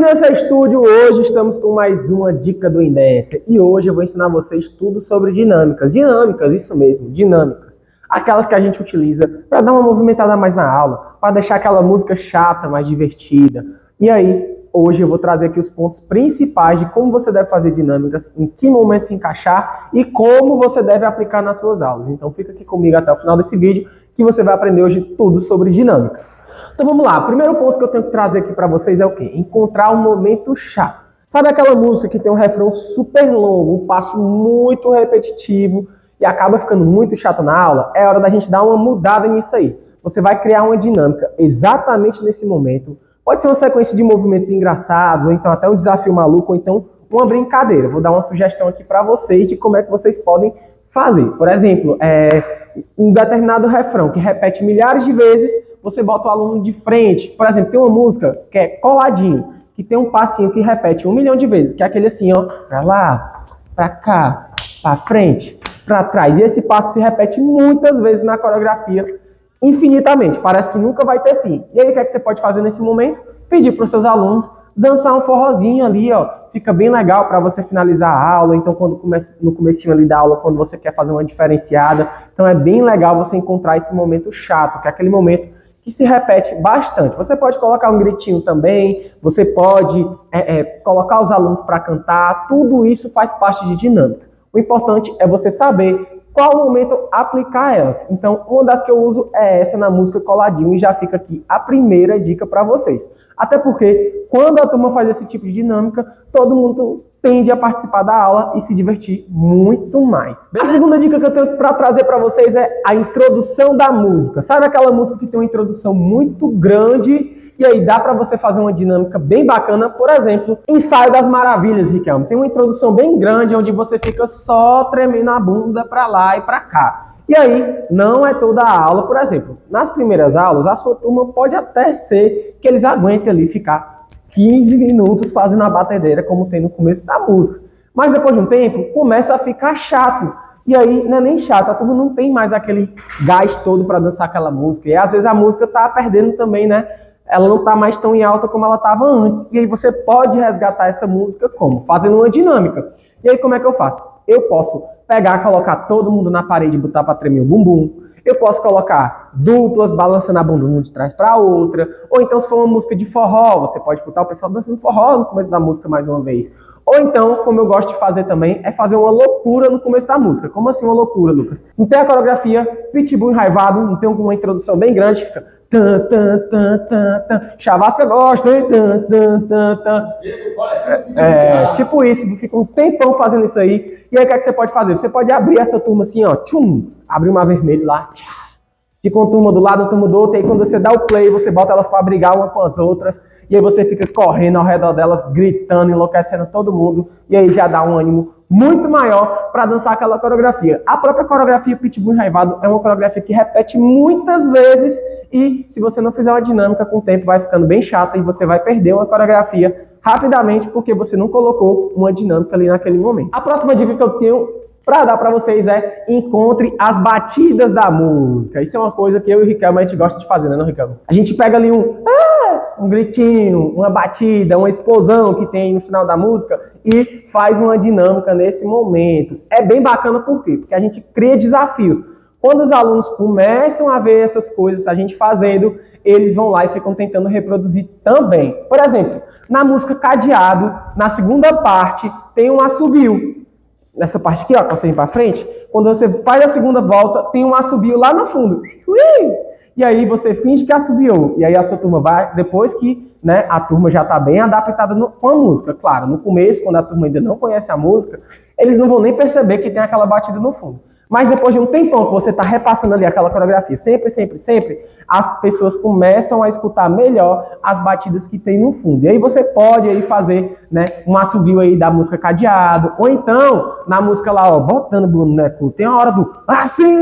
Indência Estúdio, hoje estamos com mais uma dica do Indência e hoje eu vou ensinar vocês tudo sobre dinâmicas. Dinâmicas, isso mesmo, dinâmicas. Aquelas que a gente utiliza para dar uma movimentada mais na aula, para deixar aquela música chata mais divertida. E aí, hoje eu vou trazer aqui os pontos principais de como você deve fazer dinâmicas, em que momento se encaixar e como você deve aplicar nas suas aulas. Então fica aqui comigo até o final desse vídeo que você vai aprender hoje tudo sobre dinâmicas. Então vamos lá, o primeiro ponto que eu tenho que trazer aqui para vocês é o quê? Encontrar um momento chato. Sabe aquela música que tem um refrão super longo, um passo muito repetitivo e acaba ficando muito chato na aula? É hora da gente dar uma mudada nisso aí. Você vai criar uma dinâmica exatamente nesse momento. Pode ser uma sequência de movimentos engraçados, ou então até um desafio maluco, ou então uma brincadeira. Vou dar uma sugestão aqui para vocês de como é que vocês podem fazer. Por exemplo, um determinado refrão que repete milhares de vezes, você bota o aluno de frente. Por exemplo, tem uma música que é Coladinho, que tem um passinho que repete 1 milhão de vezes, que é aquele assim, ó, pra lá, pra cá, pra frente, pra trás. E esse passo se repete muitas vezes na coreografia, infinitamente. Parece que nunca vai ter fim. E aí, o que é que você pode fazer nesse momento? Pedir para os seus alunos dançar um forrozinho ali, ó. Fica bem legal para você finalizar a aula. Então, no comecinho ali da aula, quando você quer fazer uma diferenciada. Então, é bem legal você encontrar esse momento chato, que é aquele momento que se repete bastante. Você pode colocar um gritinho também, você pode colocar os alunos para cantar, tudo isso faz parte de dinâmica. O importante é você saber qual momento aplicar elas. Então, uma das que eu uso é essa na música Coladinho e já fica aqui a primeira dica para vocês. Até porque, quando a turma faz esse tipo de dinâmica, todo mundo tende a participar da aula e se divertir muito mais. A segunda dica que eu tenho para trazer para vocês é a introdução da música. Sabe aquela música que tem uma introdução muito grande e aí dá para você fazer uma dinâmica bem bacana? Por exemplo, Ensaio das Maravilhas, Riquelme. Tem uma introdução bem grande onde você fica só tremendo a bunda para lá e para cá. E aí, não é toda a aula, por exemplo. Nas primeiras aulas, a sua turma pode até ser que eles aguentem ali ficar 15 minutos fazendo a batedeira, como tem no começo da música. Mas depois de um tempo, começa a ficar chato. E aí, não é nem chato, a turma não tem mais aquele gás todo para dançar aquela música. E às vezes a música tá perdendo também, né? Ela não tá mais tão em alta como ela estava antes. E aí você pode resgatar essa música como? Fazendo uma dinâmica. E aí como é que eu faço? Eu posso pegar, colocar todo mundo na parede e botar para tremer o bumbum. Eu posso colocar duplas balançando a bunda uma de trás para outra. Ou então, se for uma música de forró, você pode botar o pessoal dançando forró no começo da música mais uma vez. Ou então, como eu gosto de fazer também, é fazer uma loucura no começo da música. Como assim uma loucura, Lucas? Não tem a coreografia, Pitbull enraivado, não tem uma introdução bem grande, fica... Tan, tan, tan, tan, tan. Chavasca gosta, hein? Tan, tan, tan, tan. Tipo isso, fica um tempão fazendo isso aí. E aí o que é que você pode fazer? Você pode abrir essa turma assim, ó, tchum, abrir uma vermelha lá, tchá. Fica uma turma do lado, uma turma do outro, e aí quando você dá o play, você bota elas para brigar uma com as outras, e aí você fica correndo ao redor delas, gritando, enlouquecendo todo mundo, e aí já dá um ânimo muito maior para dançar aquela coreografia. A própria coreografia Pitbull enraivado é uma coreografia que repete muitas vezes, e se você não fizer uma dinâmica com o tempo, vai ficando bem chata, e você vai perder uma coreografia rapidamente, porque você não colocou uma dinâmica ali naquele momento. A próxima dica que eu tenho para dar para vocês é encontre as batidas da música. Isso é uma coisa que eu e o Riquelme a gente gosta de fazer, né, não, Riquelme? A gente pega ali um gritinho, uma batida, uma explosão que tem no final da música e faz uma dinâmica nesse momento. É bem bacana por quê? Porque a gente cria desafios. Quando os alunos começam a ver essas coisas, a gente fazendo, eles vão lá e ficam tentando reproduzir também. Por exemplo, na música Cadeado, na segunda parte, tem um assobio. Nessa parte aqui, ó, que você vem pra frente, quando você faz a segunda volta, tem um assobio lá no fundo. E aí você finge que assobiou. E aí a sua turma vai, depois que, né, a turma já tá bem adaptada com a música. Claro, no começo, quando a turma ainda não conhece a música, eles não vão nem perceber que tem aquela batida no fundo. Mas depois de um tempão que você está repassando ali aquela coreografia, sempre, as pessoas começam a escutar melhor as batidas que tem no fundo. E aí você pode aí fazer, né, um assobio aí da música Cadeado, ou então, na música lá, ó, Botando Boneco, tem a hora do Assim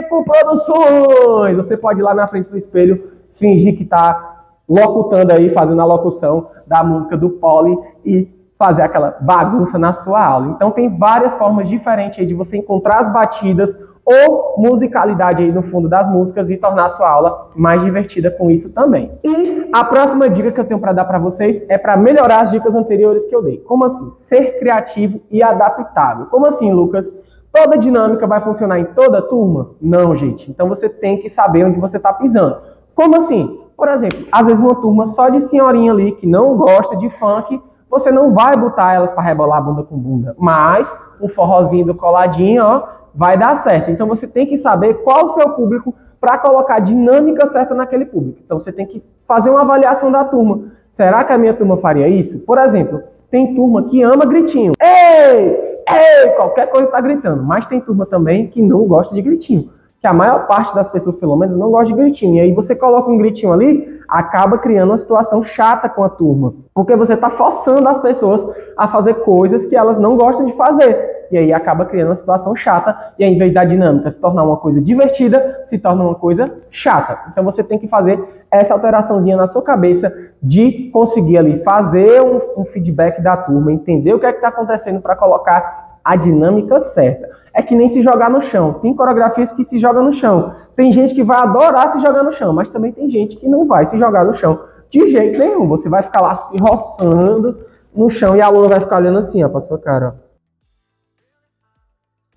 por Produções. Você pode ir lá na frente do espelho, fingir que está locutando aí, fazendo a locução da música do Poli e fazer aquela bagunça na sua aula. Então tem várias formas diferentes aí de você encontrar as batidas ou musicalidade aí no fundo das músicas e tornar a sua aula mais divertida com isso também. E a próxima dica que eu tenho para dar para vocês é para melhorar as dicas anteriores que eu dei. Como assim? Ser criativo e adaptável. Como assim, Lucas? Toda dinâmica vai funcionar em toda turma? Não, gente. Então você tem que saber onde você está pisando. Como assim? Por exemplo, às vezes uma turma só de senhorinha ali que não gosta de funk, você não vai botar elas para rebolar bunda com bunda, mas um forrozinho do coladinho, ó, vai dar certo. Então você tem que saber qual o seu público para colocar a dinâmica certa naquele público. Então você tem que fazer uma avaliação da turma. Será que a minha turma faria isso? Por exemplo, tem turma que ama gritinho. Ei! Ei! Qualquer coisa está gritando. Mas tem turma também que não gosta de gritinho. Que a maior parte das pessoas, pelo menos, não gosta de gritinho. E aí você coloca um gritinho ali, acaba criando uma situação chata com a turma. Porque você está forçando as pessoas a fazer coisas que elas não gostam de fazer. E aí acaba criando uma situação chata. E aí, em vez da dinâmica se tornar uma coisa divertida, se torna uma coisa chata. Então você tem que fazer essa alteraçãozinha na sua cabeça de conseguir ali fazer um feedback da turma, entender o que é que está acontecendo para colocar a dinâmica certa. É que nem se jogar no chão. Tem coreografias que se jogam no chão. Tem gente que vai adorar se jogar no chão, mas também tem gente que não vai se jogar no chão de jeito nenhum. Você vai ficar lá roçando no chão e a aluna vai ficar olhando assim, ó, pra sua cara, ó.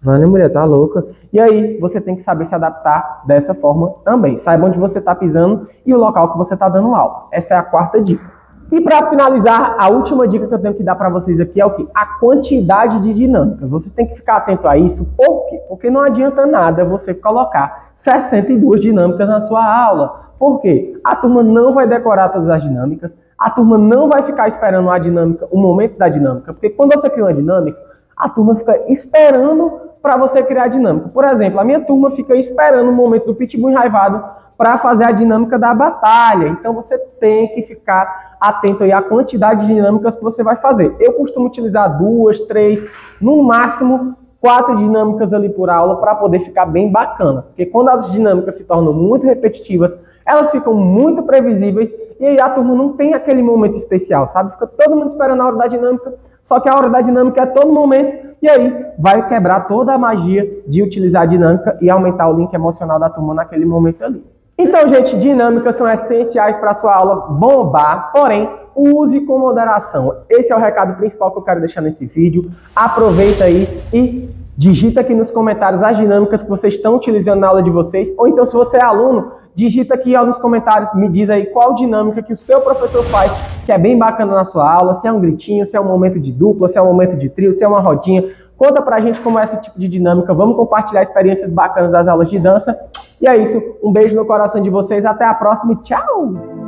Vânia, mulher, tá louca? E aí, você tem que saber se adaptar dessa forma também. Saiba onde você tá pisando e o local que você tá dando aula. Essa é a quarta dica. E para finalizar, a última dica que eu tenho que dar para vocês aqui é o quê? A quantidade de dinâmicas. Você tem que ficar atento a isso. Por quê? Porque não adianta nada você colocar 62 dinâmicas na sua aula. Por quê? A turma não vai decorar todas as dinâmicas, a turma não vai ficar esperando a dinâmica, o momento da dinâmica, porque quando você cria uma dinâmica, a turma fica esperando para você criar a dinâmica. Por exemplo, a minha turma fica esperando o momento do pitbull enraivado para fazer a dinâmica da batalha. Então você tem que ficar atento aí à quantidade de dinâmicas que você vai fazer. Eu costumo utilizar 2, 3, no máximo 4 dinâmicas ali por aula para poder ficar bem bacana. Porque quando as dinâmicas se tornam muito repetitivas, elas ficam muito previsíveis e aí a turma não tem aquele momento especial, sabe? Fica todo mundo esperando a hora da dinâmica, só que a hora da dinâmica é todo momento e aí vai quebrar toda a magia de utilizar a dinâmica e aumentar o link emocional da turma naquele momento ali. Então, gente, dinâmicas são essenciais para a sua aula bombar, porém, use com moderação. Esse é o recado principal que eu quero deixar nesse vídeo. Aproveita aí e digita aqui nos comentários as dinâmicas que vocês estão utilizando na aula de vocês. Ou então, se você é aluno, digita aqui nos comentários, me diz aí qual dinâmica que o seu professor faz, que é bem bacana na sua aula, se é um gritinho, se é um momento de dupla, se é um momento de trio, se é uma rodinha. Conta pra gente como é esse tipo de dinâmica, vamos compartilhar experiências bacanas das aulas de dança. E é isso, um beijo no coração de vocês, até a próxima e tchau!